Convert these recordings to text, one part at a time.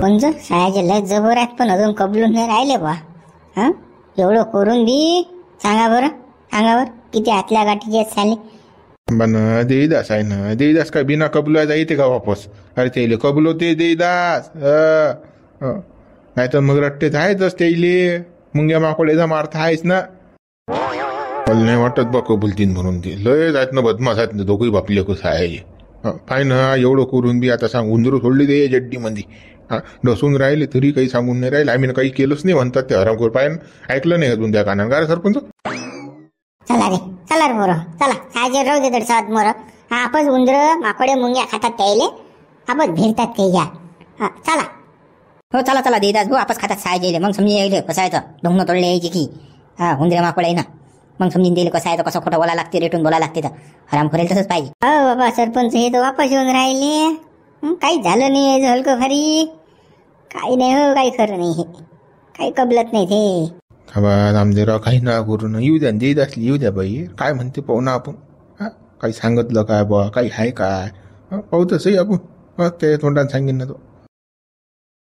कोणचं सायाचे लय जबर आहेत पण अजून कबलून नाही राहिले बा. हा एवढं करून बी सांगा बरं किती आतल्या गाठीचे आहेत साले. बन देईदास आहे ना, देईदास काय बिना कबूला जायते का वापस? अरे ते कबूल होते देईदास, नाही तर मग रट्टेच आहेतच त्याइले. मुंग्या माकोड्याचा मार्थ आहेच ना. मला नाही वाटत बा कबूलतीन म्हणून. ते लय आहेत ना, बदमाश आहेत ना दोघंही बापले कसं आहे. पाय ना एवढं करून बी आता सांग उंदरू सोडली ते जड्डी मध्ये डसून राहिले तरी काही सांगून नाही राहिले. आम्ही काही केलंच नाही म्हणतात ते हरामखोर. पाय ऐकलं नाही अजून त्या कानान. का सरपंच चला रे मोर चला. सायाचे राहू दे दडसात मोर. आपण उंदर माकोडे मुंग्या खातात त्याले, आपण भिरतात ते या. चला हो चला देदास भाऊ आपस खातात सायाचे. मग समजून यायले कसं आहे तर ढोंगणं तोडले यायचे की उंदऱ्या माकोड आहे ना. मग समजून दिले कसं आहे तर कसं खोटं बोला लागते रेटून बोला लागते तर हराम करेल तसंच पाहिजे. हो बाबा सरपंच हे तर वापस येऊन राहिले. काही झालं नाही हलकं भारी. काही नाही हो, काही खरं नाही हे. काही कबलत नाही ते. रामदेवराव काही ना करून येऊ द्या. देत असली येऊ द्या बाई. काय म्हणते पाहू ना आपण. काही सांगितलं काय बा, काही आहे काय पाहू तसंही आपण. ते तोंडात सांगेन ना तो.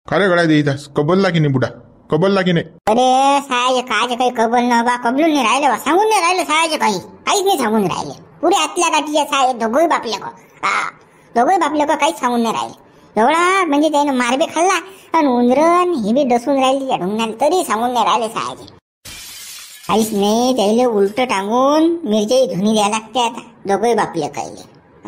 खरे गळा देईदास कबलला की नाही बुडा, कबलला की नाही? अरे सायाचे कायचे काही कबल न बा, कबलून नाही राहिले बा, सांगून नाही राहिले सायाचे काहीच नाही सांगून राहिले. पुढे आतल्या गाठीचे साय दोघंही बापले का काहीच सांगून नाही राहिले. एवढा म्हणजे त्यानं मारबे खाल्ला आणि उंदरन हे बी डसून राहिली त्या ढोंगणाला तरी सांगून नाही राहिले सायाचे. काहीच नाही त्याला उलट टांगून मिरची धुनी द्यायला लागते आता दोघंही बापले कायले.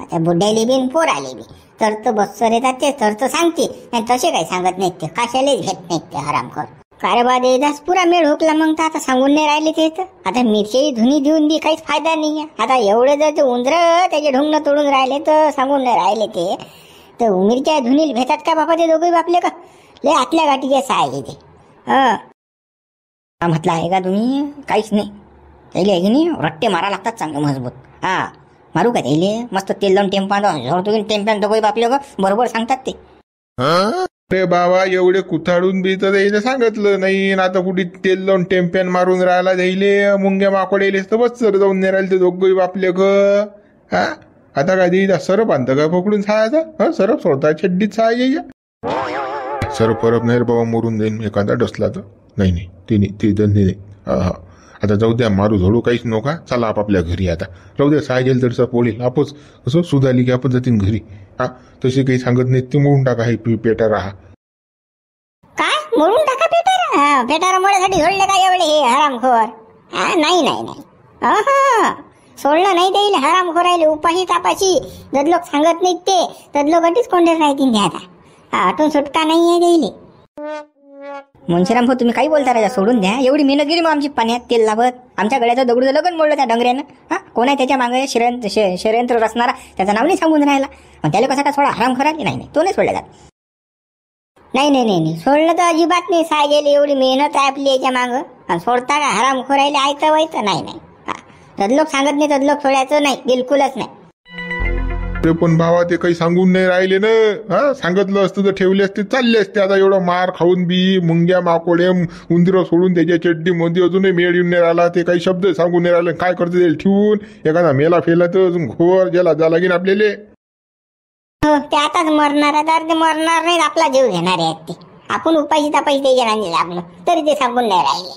त्या बुड्याले बी पोर आले बी तर बस्तर येतात ते तर सांगते नाही तसे काही सांगत नाहीत ते. कशालेच घेत नाहीत ते हरामखोर. कारबा देदास पुरा मेळ हुकला मग तर आता सांगून नाही राहिले ते. तर आता मिरची धुनी देऊन बी काहीच फायदा नाही. आता एवढे जर ते उंदर त्याचे ढोंगणं तोडून राहिले तर सांगून नाही राहिले ते. तर मिरच्या धुनील भेटतात का बाबा ते दोघे बापले का? लय आतल्या गाठीचे साय ते. म्हटलं आहे का तुम्ही? काहीच नाही त्याला आहे की नाही. रट्टे मारा लागतात चांगले मजबूत. मारू का त्याले मस्त तेल लावून टेम्पान दोघे बापले का बरोबर सांगतात ते. अरे बाबा एवढे कुथाडून बी तर त्याने सांगितलं नाही. आता कुठे तेल लावून टेम्पॅन मारून राहिला जाईल. मुंग्या माकोड तर बस सर जाऊन नाही राहिले ते दोघंही बापले ग. आता काय देईदा सरप आणतं का पकडून छायाचा? सरप सोडता छड्डीत छाया सरप परप नाही रे बाबा, मोरून जाईन एखादा डसला तर. नाही ते धंदे नाही. आता जाऊ द्या मारू झोडू काहीच नका. चला आपापल्या घरी आता. राहू द्या साय गेल तर पोळील आपच कसं सुधाली की आपण जातीन घरी. तसे काही सांगत नाही ते मोडून टाका हे पेटा राहा. काय मोडून टाका पेटारा? पेटारा मोड्यासाठी सोडले का एवढे हे हरामखोर? नाही सोडलं नाही देईल हरामखोरायले उपाशी तापाशी. जद लोक सांगत नाहीत ते तद लोक अटीच कोंडे राहतील ते. आता आठून सुटका नाही आहे देईल. मुंशीराम भाऊ तुम्ही काही बोलता राजा, सोडून द्या. एवढी मेहनत गेली मग आमची पाण्यात तेल लावत. आमच्या गळ्याचं दगड लगन मोडलं त्या डंगऱ्यानं. कोण आहे त्याच्या मागे षडयंत्र रचणारा? त्याचं नाव नाही सांगून राहिला. मग त्याला कसा का सोडा हराम खराली? नाही तो नाही सोडला जात. नाही सोडलं तर अजिबात नाही. साय गेली एवढी मेहनत आहे आपली याच्या मागं. सोडता का हराम खोरायला ऐकतं वाईत? नाही तदलोक सांगत नाही तदलोक सोडायचं नाही बिलकुलच नाही. पण भावा ते काही सांगून नाही राहिले ना. सांगितलं असतं तर ठेवले असते चालले असते. आता एवढं मार खाऊन बी मुंग्या माकोडे उंदीर सोडून त्याच्या चड्डी मध्ये अजूनही मेळ येऊन नाही राहिला. ते काही शब्द सांगून नाही राहिले. काय करते ते ठेवून एखादा मेला फेला तर अजून घोर ज्याला जा लागेल आपल्याला. ते आताच मरणार तर ते मरणार नाही. आपला जीव घेणारे आहेत ते. आपण उपाशी तापाशी त्याच्या रांगेल आपलं तरी ते सांगून नाही राहिले.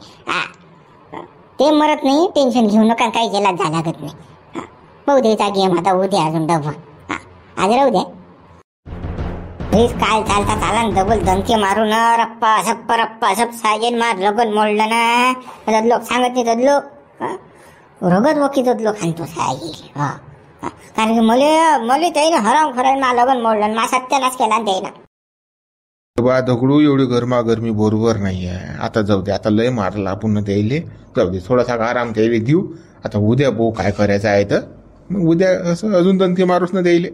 ते मरत नाही. टेन्शन घेऊ नका. काही केला जा लागत नाही. बघू द्यायचा गेम आता उद्या अजून डबल. आज राहू द्या. काल चालता डबल दंके मारून रप्पा सब साजेन मार लगन मोडलं ना. लोक सांगत नाही तदलोक रगत वकी तदलोक आणतो साय. कारण की मले त्यानं हराम खरायला मा लगन मोडलं मा सत्यानाश केला त्यानं. बा दगडू एवढी गरमागरमी बरोबर नाहीये. आता जाऊ दे. आता लय मारला आपण त्याइले. जाऊ दे थोडासा आराम त्याइले देऊ. आता उद्या भाऊ काय करायचं आहे तर मग उद्या असं अजून दणके मारूच ना द्यायले.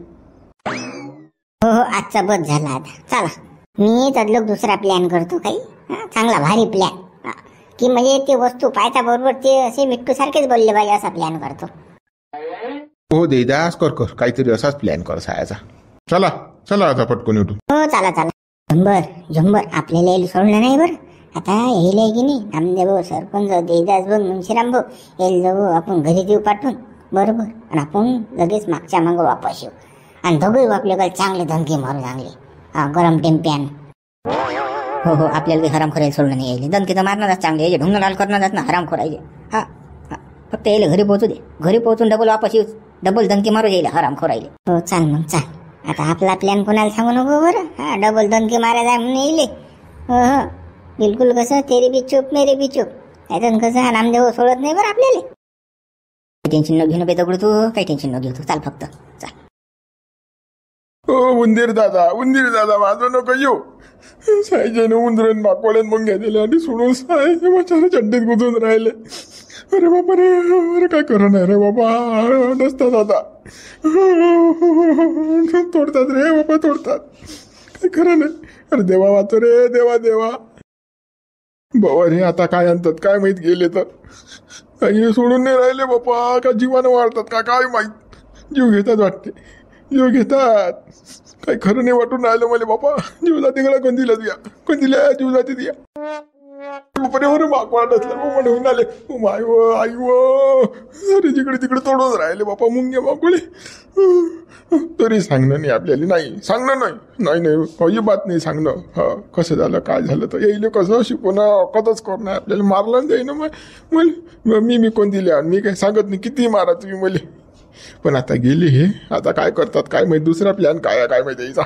हो आजचा बस झाला. आता चला मी तदलोक दुसरा प्लॅन करतो काही चांगला भारी प्लॅन की म्हणजे ते वस्तू पाहता बरोबर ते असे मिट्टू सारखेच बोलले पाहिजे असा प्लॅन करतो. हो देदास कर काहीतरी असाच प्लॅन कर सायाचा. चला आता पटकन उठू. हो चला झंबर आपल्याला सोडलं नाही बरं. आता यायला की नाही नामदेव भाऊ सरपंच देदास भाऊ मुंशीराम भाऊ यायला जाऊ आपण घरी देऊ पाठवून बरोबर. आणि आपण लगेच मागच्या मागं वापस येऊ आणि दोघे आपल्याकडे चांगले धमकी मारू चांगले गरम टेम्प्यान. हो हो, आपल्याला काही हराम खोरायला सोडलं नाही यायले. दणके तर मारणारच चांगले यायचे, ढुंगण लाल करणारच ना हराम खोरायचे. हा हा, फक्त यायला घरी पोहोचू दे. घरी पोहोचून डबल वापस येऊ, डबल दणके मारू यायला हराम खोरायले. हो चाल मग चाल. आता आपला प्लॅन कोणाला सांगू नको बरं. हा डबल दणके मारायचा आहे म्हणून येईल. हो हो बिलकुल. कसं तेरे बी चूप मेरे बी चूप. त्यातून कसं हा नामदेव सोडत नाही बरं आपल्याला. काही टेन्शन न घेऊन दगडू तू, काही टेन्शन न घेऊ तू. चाल फक्त चाल. ओ उंदीर दादा माझं नको येऊ. सायजेने उंदरन माकोळ्यात मग घेतले आणि सोडून साय माझ्या चड्डीत गुजून राहिले. अरे बाबा रे, अरे काय करणार रे बाबा. नसतात आता तोडतात रे बाबा, तोडतात. काय खरं नाही. अरे देवा वाचो रे, देवा देवा. बाबा रे आता काय आणतात काय माहित. गेले तर काही सोडून नाही राहिले बाबा. का जीवानं वाढतात का काय माहित. जीव घेतात वाटते, जीव घेतात. काही खरं नाही वाटून राहिलं मला बाबा. जीव जाते गळा कोण दिला जीव जाते दिया. बरोबर मागवाड असलं म्हणून होऊन आले. माय व आई व. अरे जिकडे तिकडे तोडून राहिले बापा मुंगे मागोळे. तरी सांगणं नाही आपल्याला. नाही सांगणं नाही अजिबात नाही सांगणं. हा कसं झालं काय झालं तर येईल कसं शिकवणं कधच करणार आपल्याला. मारलं जाईन मग मी कोण दिले. मी काही सांगत नाही किती मारा तुम्ही मला. पण आता गेले हे, आता काय करतात काय माहिती. दुसरा प्लॅन काय आहे काय माहिती यायचा.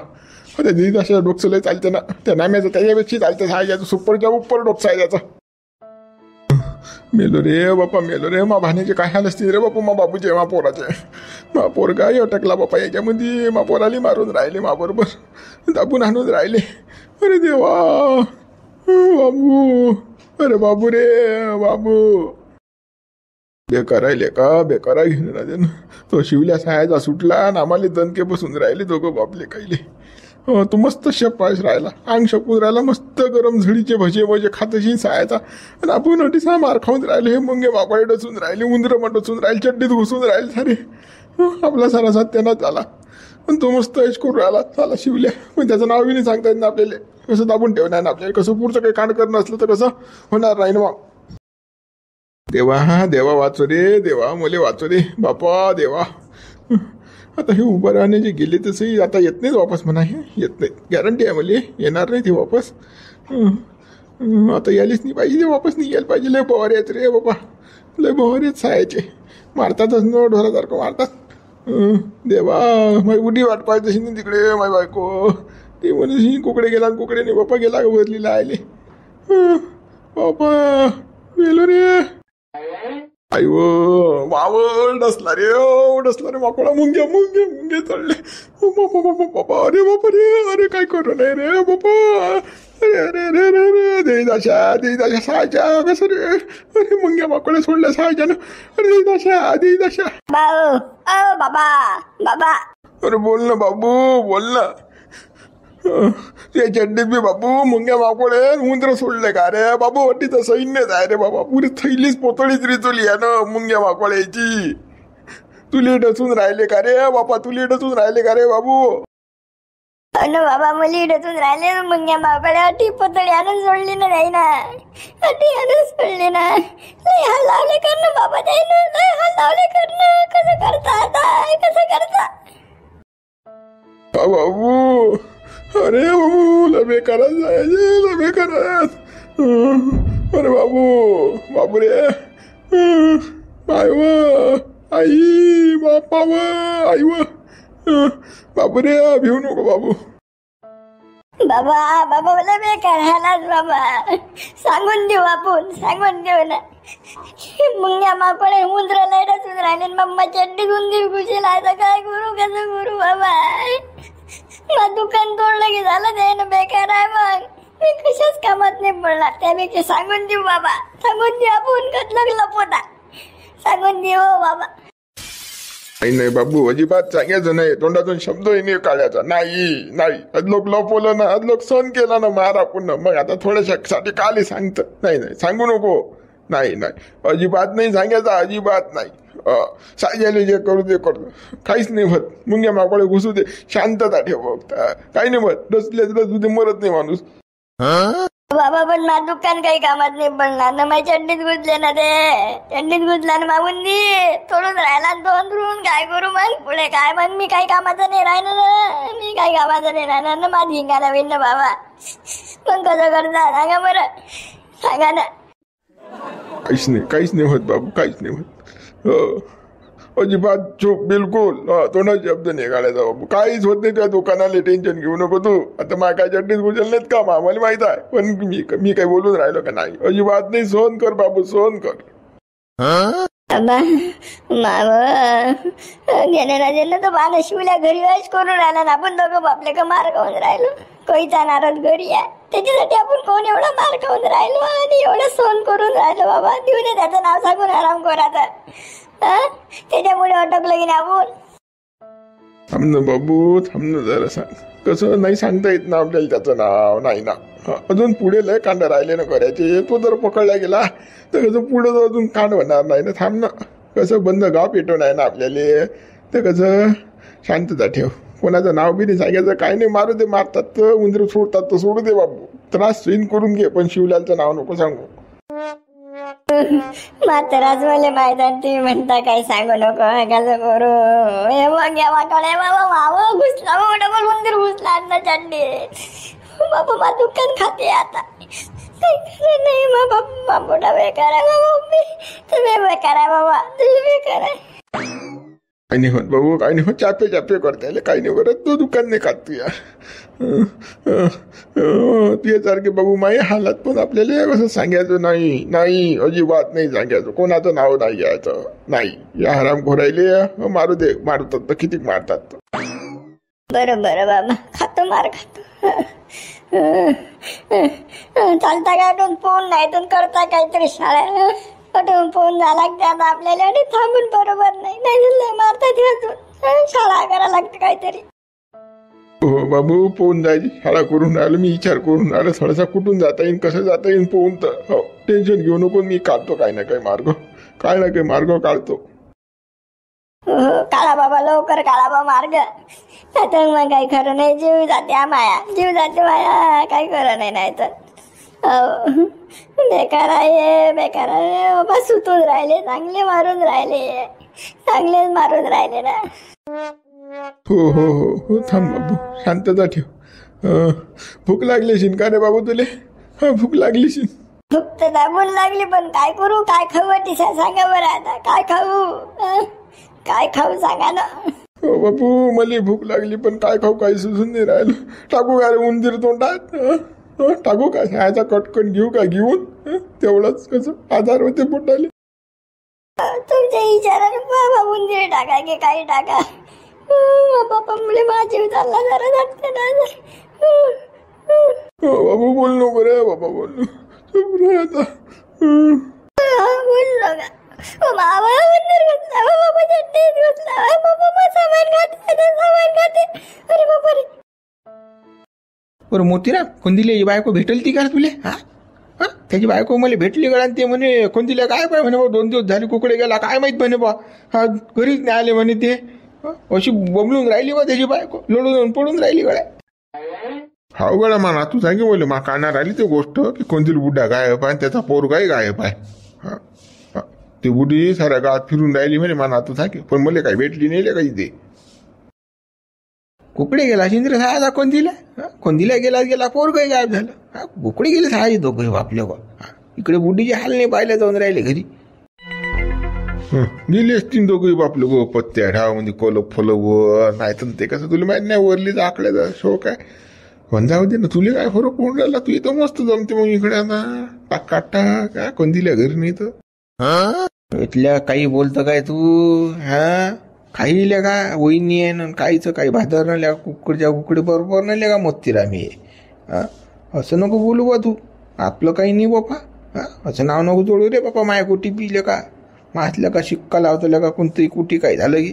त्या दिदी अशा डोकसलय चालते ना. त्या नाम्याचं त्याच्यापेक्षा चालते. सायजाचं सुपरच्या उपर डोकसा आहे त्याचा. मेलो रे बापा मेलो रे. मा भाण्याचे काय हाल असतील रे बापा. मा बाबूचे मा पोराचे. मा पोरगा अटकला बापा याच्यामध्ये. मा पोराली मारून राहिले मा बरोबर दाबून आणून राहिले. अरे देवा बाबू. अरे बाबू रे बाबू. बेकार आहे लेका, बेकार आहे घेऊन राजे ना. तो शिवल्या सायाचा सुटला आणि आम्हाला दणके बसून राहिले दोघं बापले काहीले. तो मस्त शेपायस राहिला, अंग शपून राहिला. मस्त गरम झडीचे भजे खातशी सायाचा. आणि आपण अटीसा मार खाऊन राहिले. हे मुंगे मापाडे डचून राहिले, उंदरं डचून राहिले, चड्डीत घुसून राहिले सारे. आपला सारा सत्यानाच झाला. पण तो मस्त ऐश करून राहिला झाला शिवल्या. पण त्याचं नाव बी नाही सांगता येत ना आपल्याला. कसं दाबून ठेवणार ना आपल्याला. कसं पुढचं काही कांड करणं असलं तर कसं होणार नाही ना. मग देवा वाचो रे देवा. मले वाचो रे बापा देवा. आता हे उभं राहणे जे गेले तसंही आता येत नाहीत वापस म्हणा. हे येत नाहीत, गॅरंटी आहे मला येणार नाही ते वापस. आता यायलाच नाही पाहिजे ते वापस. नाही यायला पाहिजे. लय बवार आहेत रे बाबा, लय बवार आहेत सायाचे. मारतातच न ढोरासारखं मारतात. देवा माझी उडी वाट पाहिजे तशी तिकडे. माझी बायको ते म्हणजे कुकडे गेला कुकडे नाही बापा गेला बदलीला आले. बापा गेलो रे. आई वावळ डसला रे माकोळा. मुंगे चढले बापा. अरे बापा रे. अरे काय करू नाही रे बापा. अरे देईदाशा सायच्या कसं रे. अरे मुंग्या माकोळ्या सोडल्या सायच्यानं. अरे देईदाशा बाबा. अरे बोल ना बाबू बोल ना. ते चड्डीत बी बाबू मुंग्या माकोळे उंदर सोडले का रे बाबू. वाटी तर सैन्यच आहे रे बाबा. पुरी थैलीच पोतळीच रिचवली आहे ना मुंग्या माकोळ्याची. तुले डचून राहिले का रे बाबा. तुले डचून राहिले का रे बाबू. अनो बाबा मुली डचून राहिले मुंग्या माकोळ्या. अटी पोतळी आणून सोडली ना नाही ना. अटी आणून सोडली ना. लय हाल लावले करणं बाबा जाईन. लय हाल लावले करणं. कसं करता आता कसं करता बाबू. अरे बाबू लय बेकारच जायचे लय बेकारच. अरे बाबू रे. आय व आई बापा व आई व. बाबू रे भिवू नको बाबू. बाबा मला बेकार हालाच बाबा. सांगून देऊ आपण सांगून देऊ ना. मुंग्या माकोळे उंदर लय डचून राहिले. मम्मा चड्डी गुंदी घुशीला. आता काय करू कसं करू बाबा. मग दुकान तोडलं की झालं ते ना. बेकार आहे मग. मी कशाच कामात नाही पडणार. त्यापेक्षा सांगून देऊ बाबा. सांगून देऊ आपण कसलं लपवता. सांगून देऊ बाबा. नाही बाबू अजिबात सांगायचं नाही. तोंडातून शब्दही नाही काढायचा. नाही अदलोक लपवलं ना अदलोक सहन केला ना मारा पुन्हा. मग आता थोड्यासाठी काली सांगतं. नाही सांगू नको. नाही अजिबात नाही सांगायचं. अजिबात नाही. सायजाले जे करू दे करू. काहीच नाही होत. मुंग्या माकोळे घुसू दे. शांतता ठेव. काही नाही होत. डसले डसू दे. मरत नाही माणूस. बाबा पण माझं दुकान काही कामात नाही पडणार ना. माझ्या चड्डीत गुजले ना ते. चड्डीत गुजला ना मागून तोडून राहिला तो अंदरून. काय करू मग पुढे काय मग. मी काही कामाचं नाही राहणार ना. मी काही कामाचं नाही राहणार ना. माझी हिंगाला होईल ना बाबा. मग कसं करता सांगा बरं. सांगा ना. काहीच नाही होत बाबू. काहीच नाही होत. अजिबात चूप बिलकुल. तोंडात शब्द नाही काढायचा बाबू. काहीच होत नाही. त्या दुकानाला टेन्शन घेऊ नको तू. आता माझ्या काय चड्डीत गुजल नाहीत का आम्हाला माहित आहे. पण मी काही बोलून राहिलो का नाही. अजिबात नाही. सहन कर बाबू सहन कर. घेण्याला तर बाण शिवल्या घरी वेळेस करून राहिला ना. आपण दोघं बापले का मार खाऊन राहिलो. कोईचा नारद घरी आहे त्याच्यासाठी आपण कोण एवढा मार खाऊन राहिलो आणि एवढं सहन करून राहिलो बाबा. देऊ दे त्याचं नाव सांगून आराम करायचं. त्याच्यामुळे अटकलं की नाही आपण. थांब ना बाबू थांब ना जरा सांग. कसं नाही सांगता येत ना आपल्याला त्याचं नाव. नाही ना. अजून पुढे लय कांड राहिले ना करायचे. तो जर पकडला गेला तर कसं पुढे तर अजून कांड होणार नाही ना. थांब ना. कसं बंद गाव पेटवून आहे ना आपल्याला. तर कसं शांतता ठेव. कोणाचं नाव बी नाही सांगायचं. काय नाही. मारू दे. मारतात तर उंदर सोडतात तर सोडू दे बाबू. त्रास सीन करून घे पण शिवलालचं नाव नको सांगू. म्हाताराच मला माहित आहे. तुम्ही म्हणता काही सांगू नको. कसं करू हे मग यावाकडे बाबा. माव घुसला डबल उंदीर घुसला ना चड्डी. बाबा मा दुकान खाते आता. काही नाही बाबा. मोठा बेकार आहे बाबा. तुम्ही बेकार आहे बाबा. तुम्ही बेकार आहे. काही नाही होत बाबू. काही नाही होत. चापे करता काही नाही करत. तो दुकान नाही खात तुया. तुझ्यासारखे बाबू माई हालात पण आपल्याला कसं सांगायचं नाही. नाही अजिबात नाही सांगायचं. कोणाचं नाव नाही घ्यायचं. नाही. या हराम राहिले मारू दे. मारतात तर किती मारतात. बरं बाबा. खातो मार खातो. चालता काय फोन नाही तर करता काहीतरी शाळा पटवून फोन झाला आता आपल्याला आणि थांबून बरोबर नाही मारतात अजून. शाळा करायला लागते काहीतरी. हो बाबू पोहून जायची शाळा करून राहिलो. मी विचार करून राहिलो थोडासा कुठून जाता येईल कसं जाता येईल पोहून. तर हो टेन्शन घेऊ नको. मी काढतो काही ना काही मार्ग. काय ना काही मार्ग काढतो. काळा बाबा लवकर काळा बाबा मार्ग. आता मग काही खरं नाही. जीव जाते माया. जीव जाते माया. काही खरं नाही तर बेकार आहे. बेकार आहे बाबा. सुतून राहिले. चांगले मारून राहिले. चांगलेच मारून राहिले ना. हो हो हो हो. थांब बाबू. शांतता ठेव. भूक लागली शिन का रे बाबू तुले. भूक लागली शिन. भूक तर दाबून लागली पण काय करू. काय खाऊ टिसा सांगा बरं आता. काय खाऊ. काय खाऊ सांगा ना. हो बापू मला भूक लागली पण काय खाऊ काही सुचून नाही राहिलं. टाकू का रे उंदीर तोंडात. टाकू का ह्याचा कटकन घेऊ का घेऊन. तेवढंच कसं आधार होते पोटाले. तुमच्या विचाराने बाबा उंदीर टाका की काही टाका. बाबा मुळे माझी चालला जरा जाते ना. बाबू बोल नको रे बाबा. बोल चुप रे आता. बोललो का. बाबा उंदीर घुसला. बाबा चड्डीत घुसला. बाबा सामान खाते. अरे बाबा रे. बरं मोतीराम कोणतीला बायको भेटेल ती का तुले. त्याची बायको मला भेटली गळा. ते म्हणे कोणतीला काय पाय म्हणे बा 2 दिवस झाले कुकडे गेला काय माहित म्हणे बा. घरीच नाही आले म्हणे ते. अशी बबलून राहिली बा त्याची बायको. लोडून पडून राहिली गळ्या. हा गळा म्हणा तू सांगे बोले मा कानावर आली ते गोष्ट की कोणती बुड्ढा गायब आहे त्याचा पोरगाही गायब आहे. ती बुढी साऱ्या गावात फिरून राहिली म्हणे म्हणा तू सांगे. पण मला काही भेटली नाही काही ते. कुकडे गेला शिंद्र साधा कोणतीला गेला पोरगाही गायब झालं. कुकडे गेले साहायचे दोघं आपल्या इकडे बुढीचे हाल नाही पाहिलं जाऊन राहिले घरी. गेली असतील दोघे बापलं गो पत्त्या ढावामध्ये कोलप फलव. नाही तर ते कसं तुला माहित नाही वरलीच आकड्याचा शोक आहे. पण जाऊ दे ना. तुला काय फरक पडून राहिला. तू इथं मस्त जमते मग इकडे आता. काटा काय कोणतीला घरी नाही तर. इथल्या काही बोलतं काय तू. काही का वहिनी आहे ना काहीच काही भादर नाही कुकडच्या कुकडे बरोबर नाही का मोतीरामी आहे. असं नको बोलू बा तू. आपलं काही नाही बापा. असं नाव नको जोडू रे बापा. माया कुठी पिले का मासल्या का शिक्का लावतल्या का कोणतरी कुठी काय झालं की.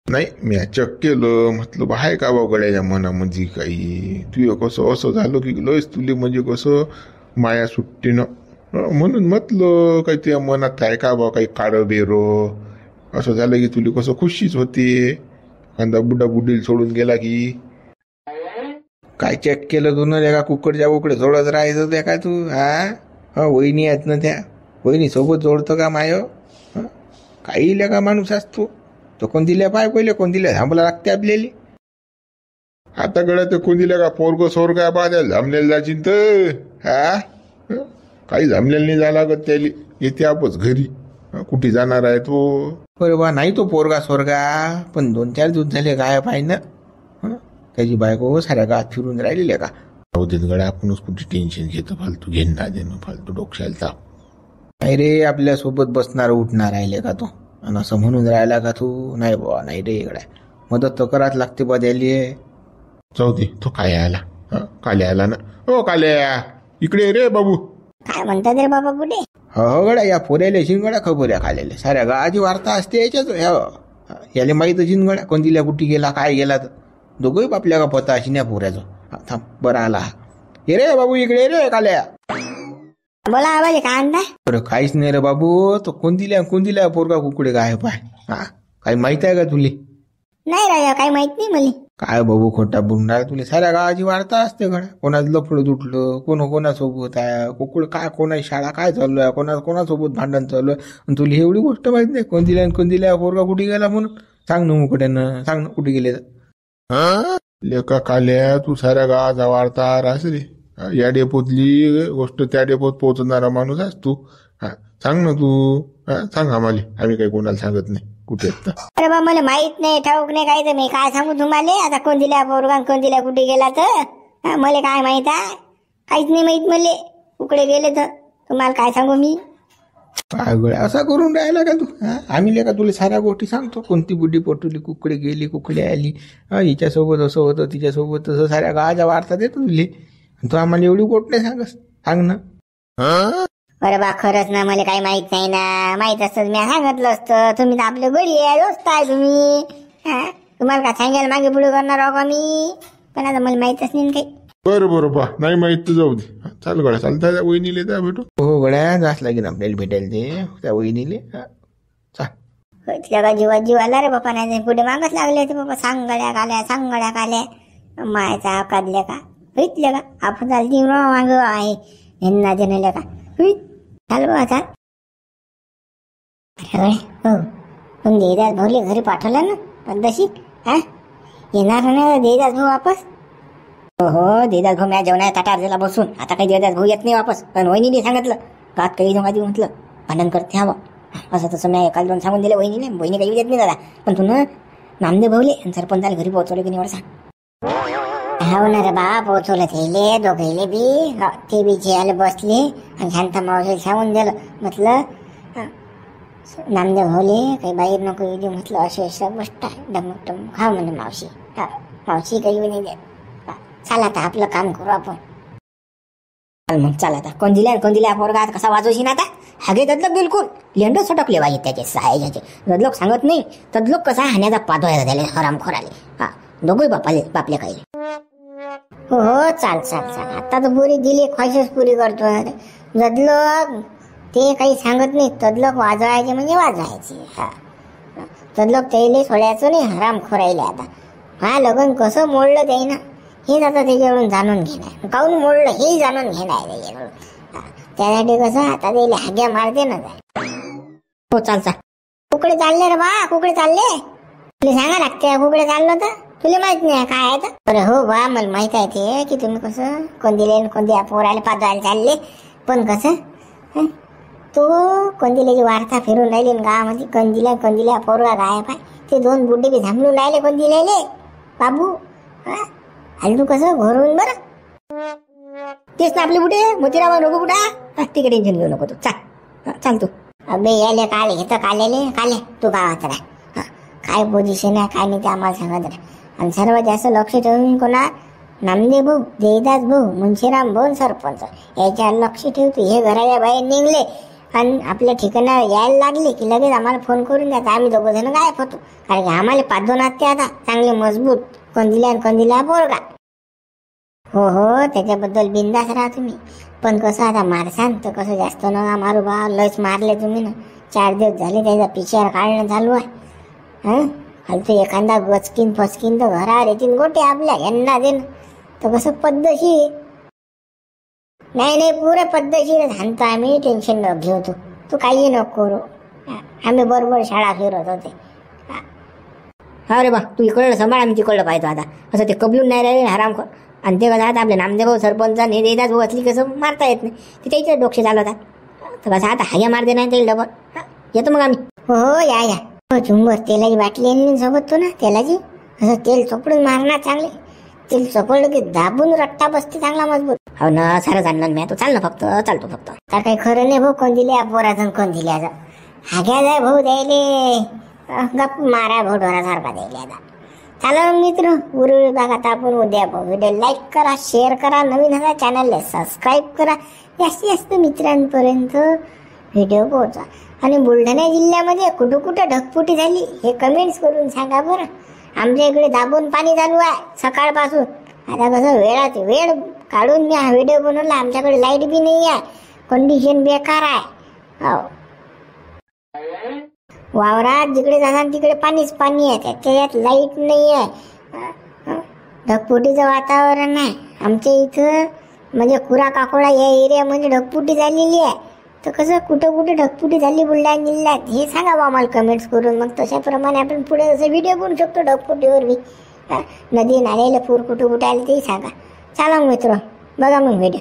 नाही मी चेक केलं म्हटलं आहे का बा गड्याच्या मनामध्ये काही. तू कसं असं झालं की लयच तुले म्हणजे कसं माया सुट्टीनं. म्हणून म्हटलं काही तुझ्या मनात आहे का बा काही काळं बेरो. असं झालं की तुला कसं खुशीच होते. एखादा बुड्ढा बुड्डीला सोडून गेला की. काय चेक केलं तू ना लेका कुकडच्या कुकडे जोडत राहायचं ते काय तू हा वहिनी आहेत ना त्या वहिनी सोबत जोडतं का माय काही लेका माणूस असतो तो कोणतीला पाय पहिले कोणतीला थांबला लागते आपल्याला. आता गड्या ते कोणीला का पोरग सोरग बा त्या जमलेलं जाशील तर काही जमलेलं नाही झाला ग त्याला येते आपच घरी कुठे जाणार आहे तो. बरोबर नाही तो पोरगा स्वर्गा पण 2-4 दिवस झाले गायब आहे ना. त्याची बायको साऱ्या गावात फिरून राहिलेल्या का. गड्या आपणच कुठे टेन्शन घेतो फालतू घेणं देणं फालतू डोक्याला ताप. नाही रे आपल्यासोबत बसणार उठणार राहिले का तो आणि असं म्हणून राहिला का तू. नाही बाबा नाही रे इकडे मदत तर कराच लागते बा द्यायली. जाऊ दे तो काय आला काल्या आला ना. हो काल्या इकडे रे बाबू. काय म्हणतात रे बाबा कुठे. हो गड्या या पोऱ्याला शिंगड्या खबर आहे खाल्याला साऱ्या गावाची वार्ता असते याच्याच याला माहीत शिंगड्या कोणतीला कुठे गेला काय गेला तर दोघंही आपल्या का पता अशी नाही पोऱ्याचं. थांब बरं आला ये रे बाबू इकडे रे काल्या. बोला आवाज काय आणता. बरं काहीच नाही रे बाबू तो कोणतीला पोरगा कुकडे काय पाय काही माहित आहे का तुले. नाही राजा काही माहित नाही मला. काय बाबू खोटा बोलणार तुला साऱ्या गावाची वार्ता असते गड्या कोणाचं लफडं तुटलं कोणासोबत आहे कुकुड काय कोणाची शाळा काय चालू आहे कोणासोबत भांडण चालू आहे. तुला एवढी गोष्ट माहित नाही कोणतीला पोरगा कुठे गेला म्हणून. सांग ना मुकड्यानं सांग ना कुठे गेले तर. लेका काल्या तू साऱ्या गावाचा वार्ताहर आहेस रे. या डेपोतली गोष्ट त्या डेपोत पोहोचणारा माणूस आहेस तू. सांग ना तू सांग आम्हाला आम्ही काही कोणाला सांगत नाही कुठे. अरे बा मला माहित नाही ठाऊक नाही काय तर मी काय सांगू तुम्हाला. आता कोणतीला पोरगा कोणतीला कुठे गेला तर मला काय माहित आहे. काहीच नाही माहित मला कुकडे गेले तर तुम्हाला काय सांगू मी. काय गड्या असा करून राहिला का तू. आम्ही लेका तुला साऱ्या गोष्टी सांगतो कोणती बुड्डी पटवली कुकडे गेली कुकडे आली हिच्यासोबत असं होतं तिच्यासोबत तसं साऱ्या गावाच्या वार्ता देतो तुले. तू आम्हाला एवढी गोष्ट नाही सांग ना. अरे बा खरंच ना मला काही माहित नाही ना. माहित असतं मी सांगितलं असतं. तुम्ही तर आपले गडी आहे दोस्त आहे तुम्ही. तुम्हाला काय सांगायला मागे पुढे करणार आहो का मी. पण आता मला माहितच नाही काही. बरं बा नाही माहित तर जाऊ दे. चाल गड्या चालता त्या वहिनीले त्या भेटू. हो गड्या जास्त लागेल आपल्याला भेटायला ते त्या वहिनीले. चाल तिला का जीव आला रे बापा. नाही पुढे मागच लागले ते बाबा. सांगड्या काल्या मायचा काढल्या का होईतल्या का आपण चालती माग आहे यांना देण्याला का होईत. चाल बा चाल. अरे हो पण देदास भाऊले घरी पाठवलं ना पद्धतशी. येणार नाही देदास भाऊ वापस. हो देदास भाऊ मी जेवणा ताटावर दिला बसून. आता काही देदास भाऊ येत नाही वापस. पण वहिनीने सांगितलं गात काही नका म्हटलं भांडण करते हवं असं तसं मी एकाला 2 सांगून दिले वहिनीने. वहिनी काही येत नाही दादा. पण तू ना नामदेव भाऊले आणि सरपंचाला घरी पोहोचवले की निवड सांग. हो ना रे बा पोहोचवलं ते दोघेले बी. ते बी जेवायला बसले आणि शांता मावशी सांगून दिलं म्हटलं नामदेव भाऊले काही बाहेर नको येऊ म्हटलं. अशा गोष्ट आहे डमक खाऊ म्हणे मावशी. मावशी काही नाही देत. चला आता आपलं काम करू आपण. मग चला आता कोण दिल्या पोरगा कसा वाजवशी ना आता. हागे तदलोक बिलकुल लेंडो सटकले वाईट त्याचे सायचे. तदलोक सांगत नाही तदलोक कसा हाण्याचा पादोया झाले हरामखोराले. दोघंही बापले काही. हो चाल आता तर पुरी दिली ख्वाहिशच पुरी करतो. तदलोक ते काही सांगत नाही. तदलोक वाजवायचे म्हणजे वाजवायचे. तदलोक त्याला सोडायचं नाही हरामखोरायले. आता लग्न कसं मोडलं ते ना हेच आता त्याच्याकडून जाणून घेणार. काऊन मोडलं हे जाणून घेणार त्याच्याकडून. त्यासाठी कसं आता त्याला हाग्या मारते ना. हो चाल कुकडे चालले रे बा. कुकडे चालले तुला सांगा लागते. कुकडे चाललो तर तुला माहित नाही काय आहे तर. अरे हो बा मला माहित आहे ते की तुम्ही कसं कोणत्या पोराला पाजवायला चालले. पण कसं तो कोणतील्याची वार्ता फिरून राहिली गावामध्ये. कंदिल्या पोरगा गायब आहे. ते 2 बुड्डे बी थांबून राहिले कोणतील्याले बाबू. आणि तू कसं घरून बरं तेच ना आपले बुडे मोतीराव नको बुडा. तिकडे टेन्शन घेऊ नको तू. चाल तू. अबे याले काल घेतं काले तू गावात राह. काय पोझिशन आहे काय नाही ते आम्हाला सांगत राह. आणि सर्वात जास्त लक्ष ठेवून कोणा नामदेव भाऊ देदास भाऊ मुंशीराम भाऊ सरपंच याच्यावर लक्ष ठेवतो. हे घराच्या बाहेर निघले आणि आपल्या ठिकाणावर यायला लागले की लगेच आम्हाला फोन करून द्यायचा. आम्ही 2 जण गायब होतो. कारण की आम्हाला 5-2 आत्ते आता चांगले मजबूत कोणदिल्या पोरगा. हो त्याच्याबद्दल बिंदास राहा तुम्ही. पण कसं आता मारसान तर कसं जास्त नका मारू बा. लस मारले तुम्ही ना. 4 दिवस झाले त्याचा पिक्चर काढणं चालू आहे. फालतू एखादा गचकीन फसकीन तर घरावर येतील गोटे आपल्या यांना देणं. तर कसं पद्धतशीर नाही पुरे पद्धतशीर सांगतो आम्ही, टेन्शन न घेऊ तू काही नको करू. आम्ही बरोबर शाळा फिरत होते. हा रे बा, तू इकडलं सांभाळ, आम्ही तिकडलं पाहिजे आता. असं ते कबलून नाही राहिले हरामखोर. आणि ते कसं आता आपले नामदेव भाऊ सरपंच आणि देदाच भाऊ असली कसं मारता येत नाही, ते त्याच्याच डोक्षे चालवतात. तर कसं आता हाया मारते नाही ते डबल. येतो मग आम्ही. हो या हो झुंबर, तेलाची बाटली आणली सोबत तू ना तेलाची. असं तेल चोपडून मारणार चांगले. तेल चोपडलं की दाबून रट्टा बसते चांगला मजबूत. हो ना, सारं जाणणार मी. तू चाल ना फक्त, चालतो फक्त. तर काही खरं नाही भाऊ, कोण दिले पोराजण कोण दिले आता. हाग्या जाय भाऊ द्यायले, गप मारा भाऊ ढोरासारखा द्यायले आता. चला मित्र, उर्वरित भाग आता आपण उद्या पाहू. व्हिडिओ लाईक करा, शेअर करा, नवीन हा चॅनलला सबस्क्राईब करा, जास्तीत जास्त मित्रांपर्यंत व्हिडिओ पोहोचा. आणि बुलढाणा जिल्ह्यामध्ये कुठं कुठं ढगफुटी झाली हे कमेंट्स करून सांगा बरं. आमच्या इकडे दाबून पाणी चालू आहे सकाळपासून. आता कसं वेळात वेळ काढून मी हा व्हिडिओ बनवला. आमच्याकडे लाईट बी नाही आहे, कंडिशन बेकार आहे. हो, वावरात जिकडे जाणार तिकडे पाणीच पाणी आहे, त्याच्यात लाईट नाही आहे. ढगफुटीचं वातावरण आहे आमच्या इथं. म्हणजे कुरा काकोळा या एरियामध्ये ढगफुटी झालेली आहे. तर कसं कुठं कुठे ढगफुटी झाली बुलढाणा जिल्ह्यात हे सांगा बा आम्हाला कमेंट्स करून. मग तशाप्रमाणे आपण पुढे असं व्हिडिओ बनवू शकतो ढगफुटीवर बी. नदी नाल्याला पूर कुठं कुठे आले तेही सांगा. चला मित्र, बघा मग व्हिडिओ.